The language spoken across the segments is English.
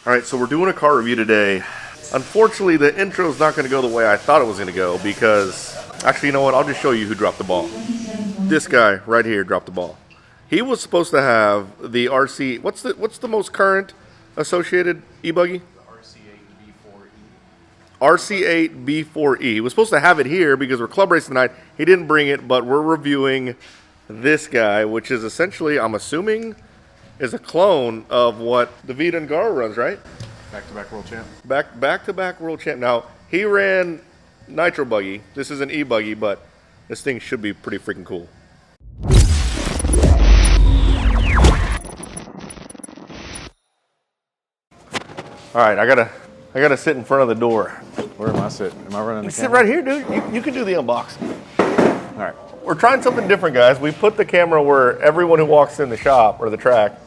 All right, so we're doing a car review today. Unfortunately, the intro is not going to go the way I thought it was going to go because, actually, you know what? I'll just show you who dropped the ball. This guy right here dropped the ball. He was supposed to have the RC. What's the most current associated e-buggy? RC8 B4E. He was supposed to have it here because we're club racing tonight. He didn't bring it, but we're reviewing this guy, which is essentially, I'm assuming, is a clone of what David Ungaro runs, right? Back-to-back world champ. Back-to-back world champ. Now, he ran Nitro Buggy. This is an e-buggy, but this thing should be pretty freaking cool. All right, I gotta sit in front of the door. Where am I sitting? Am I running the camera? Sit right here, dude. You can do the unboxing. All right. We're trying something different, guys. We put the camera where everyone who walks in the shop or the track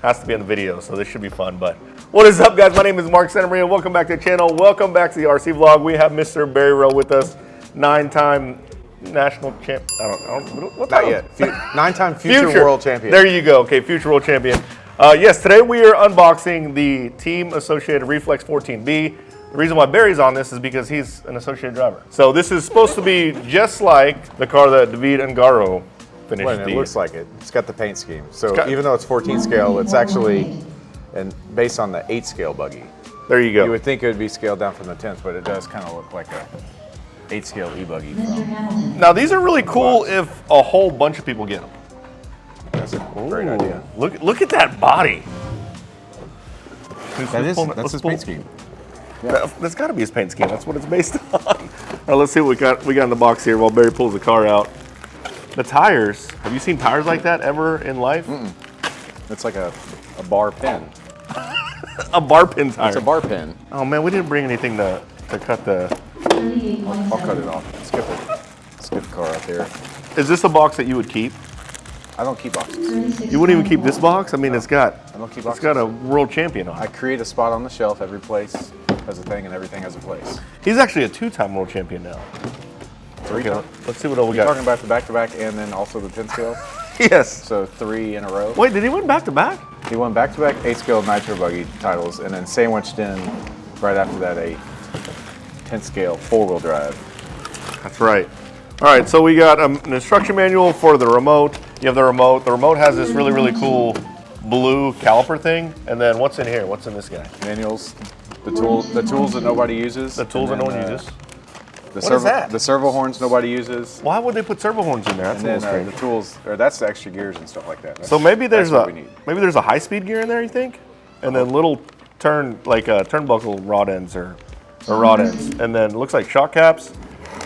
has to be on the video, so this should be fun. But what is up, guys? My name is Mark Santamaria. Welcome back to the channel. Welcome back to the RC vlog. We have Mr. Barry Rowe with us, 9-time national champ. I don't what Not yet. 9-time future world champion. There you go. Okay, future world champion. Yes, today we are unboxing the Team Associated Reflex 14B. The reason why Barry's on this is because he's an associated driver. So this is supposed to be just like the car that David Ungaro finished. Well, it looks like it. It's got the paint scheme. So even though it's 14 scale, it's actually based on the 8 scale buggy. There you go. You would think it would be scaled down from the 10s, but it does kind of look like a 8 scale e-buggy. Now these are really cool if a whole bunch of people get them. That's a great idea. Look at that body. That's his paint scheme. Yeah. That's got to be his paint scheme. That's what it's based on. All right, let's see what we got in the box here while Barry pulls the car out. The tires. Have you seen tires like that ever in life? It's like a bar pin. A bar pin tire. It's a bar pin. Oh man, we didn't bring anything to cut the. I'll cut it off. Skip the car out there. Is this a box that you would keep? I don't keep boxes. You wouldn't even keep this box? I mean, it's got. I don't keep boxes. It's got a world champion on it. I create a spot on the shelf. Every place has a thing, and everything has a place. He's actually a 2-time world champion now. 3 times. Let's see what else we You're got. talking about the back-to-back and then also the 10 scale? Yes. So 3 in a row. Wait, did he win back-to-back? He won back-to-back 8 scale Nitro Buggy titles, and then sandwiched in right after that a 10 scale 4-wheel drive. That's right. All right, so we got an instruction manual for the remote. You have the remote. The remote has this really, really cool blue caliper thing. And then what's in here? What's in this guy? Manuals, the tools that nobody uses. The tools that no one uses. What is that? The servo horns nobody uses. Why would they put servo horns in there? That's and a little then strange. the tools, or that's the extra gears and stuff like that. So maybe there's a high-speed gear in there, you think? And then little turnbuckle rod ends or rod ends. And then it looks like shock caps.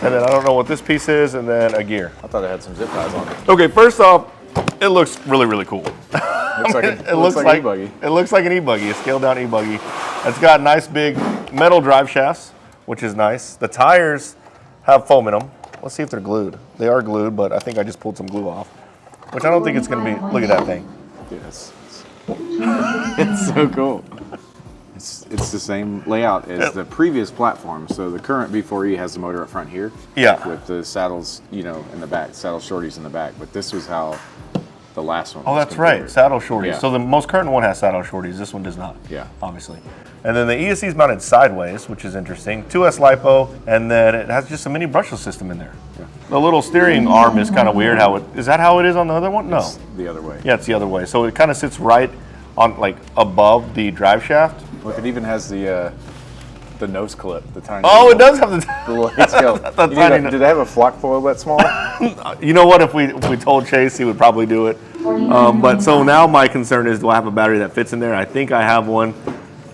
And then I don't know what this piece is, and then a gear. I thought it had some zip ties on it. Okay, first off, it looks really, really cool. It looks like an e-buggy. It looks like an e-buggy, a scaled-down e-buggy. It's got nice big metal drive shafts, which is nice. The tires have foam in them. Let's see if they're glued. They are glued, but I think I just pulled some glue off, which I don't think it's going to be. Look at that thing. Yes. It's so cool. It's the same layout as the previous platform. So the current B4E has the motor up front here. Yeah. With the saddles, in the back, saddle shorties in the back. But this was how the last one was. Oh, that's right, saddle shorties. Yeah. So the most current one has saddle shorties. This one does not. Yeah. Obviously. And then the ESC is mounted sideways, which is interesting. 2S LiPo, and then it has just a mini brushless system in there. Yeah. The little steering arm is kind of weird. Is that how it is on the other one? No. It's the other way. Yeah, it's the other way. So it kind of sits right on, like, above the drive shaft. Look, it even has the nose clip, the tiny. Oh, it does have the little 8 scale. Do they have a flock foil that small? You know what? If we told Chase, he would probably do it. But so now my concern is, do I have a battery that fits in there? I think I have one.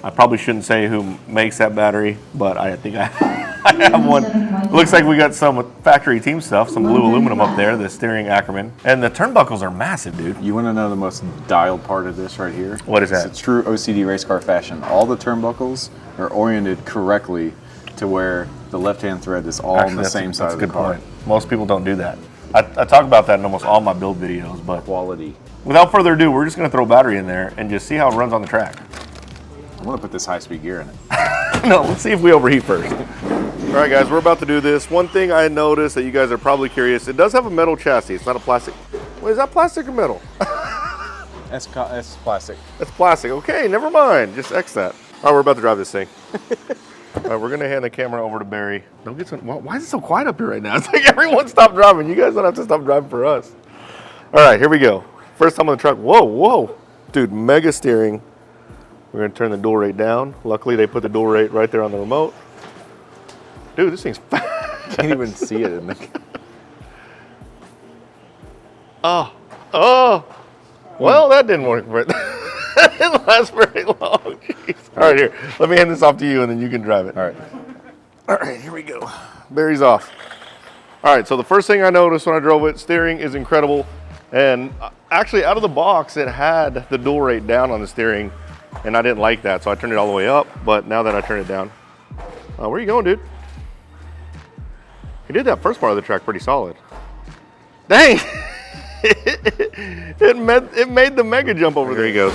I probably shouldn't say who makes that battery, but I think I have one. It looks like we got some factory team stuff, some blue aluminum up there, the steering Ackerman. And the turnbuckles are massive, dude. You want to know the most dialed part of this right here? What is that? It's true OCD race car fashion. All the turnbuckles are oriented correctly to where the left-hand thread is all on the same side of the car. Point. Most people don't do that. I talk about that in almost all my build videos, but quality. Without further ado, we're just going to throw a battery in there and just see how it runs on the track. I want to put this high-speed gear in it. No, let's see if we overheat first. All right, guys, we're about to do this. One thing I noticed that you guys are probably curious, it does have a metal chassis. It's not a plastic. Wait, is that plastic or metal? That's plastic. That's plastic. Okay, never mind. Just X that. All right, we're about to drive this thing. All right, we're gonna hand the camera over to Barry. Don't get some. Why is it so quiet up here right now? It's like everyone stopped driving. You guys don't have to stop driving for us. All right, here we go. First time on the truck. Whoa, whoa, dude, mega steering. We're gonna turn the dual rate down. Luckily, they put the dual rate right there on the remote. Dude, this thing's fast. Can't even see it in the. Oh. Well, that didn't work. That didn't last very long. Jeez. All right, here. Let me hand this off to you, and then you can drive it. All right. All right, here we go. Barry's off. All right, so the first thing I noticed when I drove it, steering is incredible. And actually, out of the box, it had the dual rate down on the steering, and I didn't like that, so I turned it all the way up. But now that I turned it down, where are you going, dude? You did that first part of the track pretty solid. Dang! it made the mega jump over there. He goes.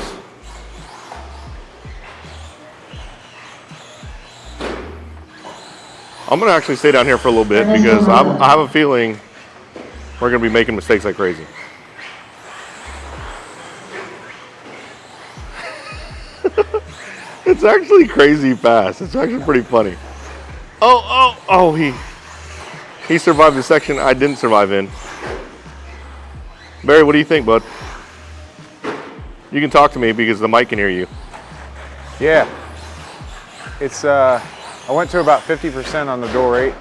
I'm gonna actually stay down here for a little bit because I have a feeling we're gonna be making mistakes like crazy. It's actually crazy fast. It's actually pretty funny. Oh, he survived the section I didn't survive in. Barry, what do you think, bud? You can talk to me because the mic can hear you. Yeah. It's I went to about 50% on the dual rate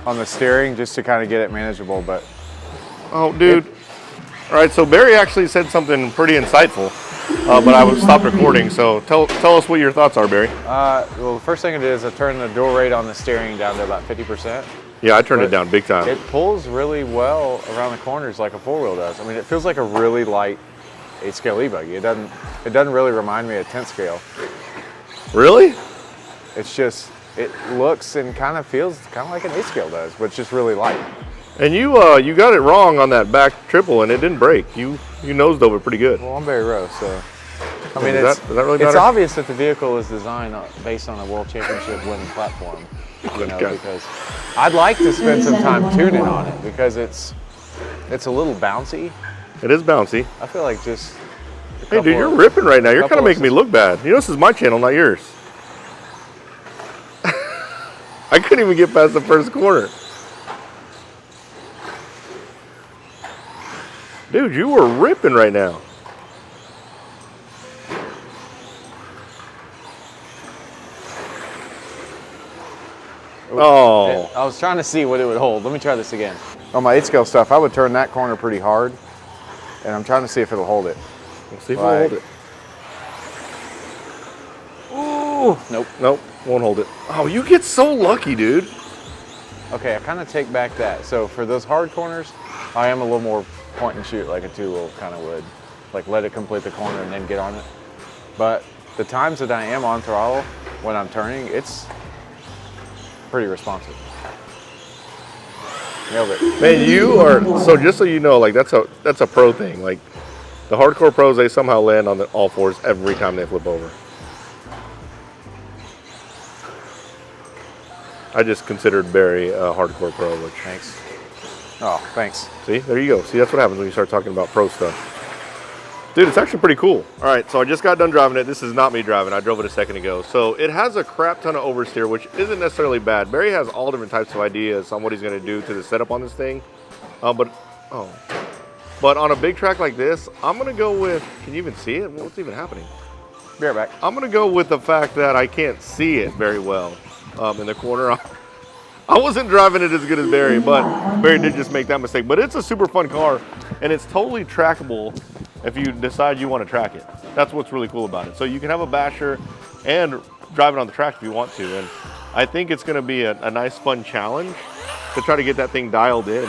on the steering just to kind of get it manageable, but. Oh, dude. All right, so Barry actually said something pretty insightful, but I stopped recording. So tell us what your thoughts are, Barry. Well, the first thing I did is I turned the dual rate on the steering down to about 50%. Yeah, I turned it down big time. It pulls really well around the corners like a four-wheel does. I mean, it feels like a really light 8-scale e-buggy. It doesn't really remind me of 10-scale. Really? It's just, it looks and kind of feels kind of like an 8-scale does, but it's just really light. And you got it wrong on that back triple, and it didn't break. You nose dove it pretty good. Well, I'm Barry Rowe, so. I mean, does that really it's matter? obvious that the vehicle is designed based on a World Championship winning platform. You know, Okay. because I'd like to spend some time tuning on it because it's a little bouncy. It is bouncy. I feel like just. Hey, dude, you're ripping right now. You're kind of making me look bad. You know, this is my channel, not yours. I couldn't even get past the first corner. Dude, you were ripping right now. Oh. I was trying to see what it would hold. Let me try this again. On my 8-scale stuff, I would turn that corner pretty hard, and I'm trying to see if it'll hold it. We'll see if it'll hold it. Ooh, nope. Won't hold it. Oh, you get so lucky, dude. Okay, I kind of take back that. So for those hard corners, I am a little more point and shoot like a two-wheel kind of would. Like let it complete the corner and then get on it. But the times that I am on throttle when I'm turning, it's pretty responsive. Nailed it. Man, you are, so just so you know, like that's a pro thing. Like the hardcore pros, they somehow land on the all fours every time they flip over. I just considered Barry a hardcore pro, which. Thanks. Oh, thanks. See, there you go. See, that's what happens when you start talking about pro stuff. Dude, it's actually pretty cool. All right, so I just got done driving it. This is not me driving. I drove it a second ago. So it has a crap ton of oversteer, which isn't necessarily bad. Barry has all different types of ideas on what he's going to do to the setup on this thing. But on a big track like this, I'm going to go with, can you even see it? What's even happening? Be right back. I'm going to go with the fact that I can't see it very well in the corner. I wasn't driving it as good as Barry, but Barry did just make that mistake. But it's a super fun car, and it's totally trackable if you decide you want to track it. That's what's really cool about it. So you can have a basher and drive it on the track if you want to. And I think it's going to be a nice, fun challenge to try to get that thing dialed in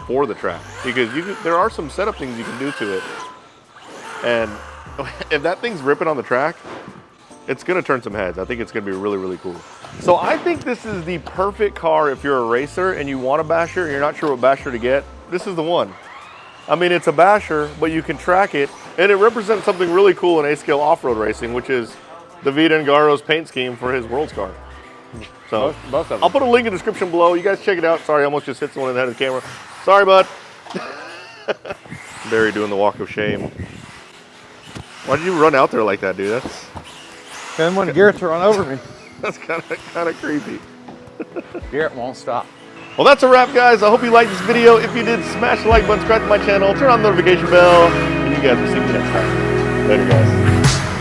for the track. Because there are some setup things you can do to it. And if that thing's ripping on the track, it's going to turn some heads. I think it's going to be really, really cool. So I think this is the perfect car if you're a racer and you want a basher and you're not sure what basher to get. This is the one. I mean, it's a basher, but you can track it, and it represents something really cool in 8-scale off-road racing, which is the Vita Angaro's paint scheme for his Worlds car. So both of them. I'll put a link in the description below. You guys check it out. Sorry, I almost just hit someone in the head of the camera. Sorry, bud. Barry doing the walk of shame. Why did you run out there like that, dude? Then when Garrett's run over me. That's kind of creepy. Garrett won't stop. Well, that's a wrap, guys. I hope you liked this video. If you did, smash the like button, subscribe to my channel, turn on the notification bell, and you guys will see me next time. Later, guys.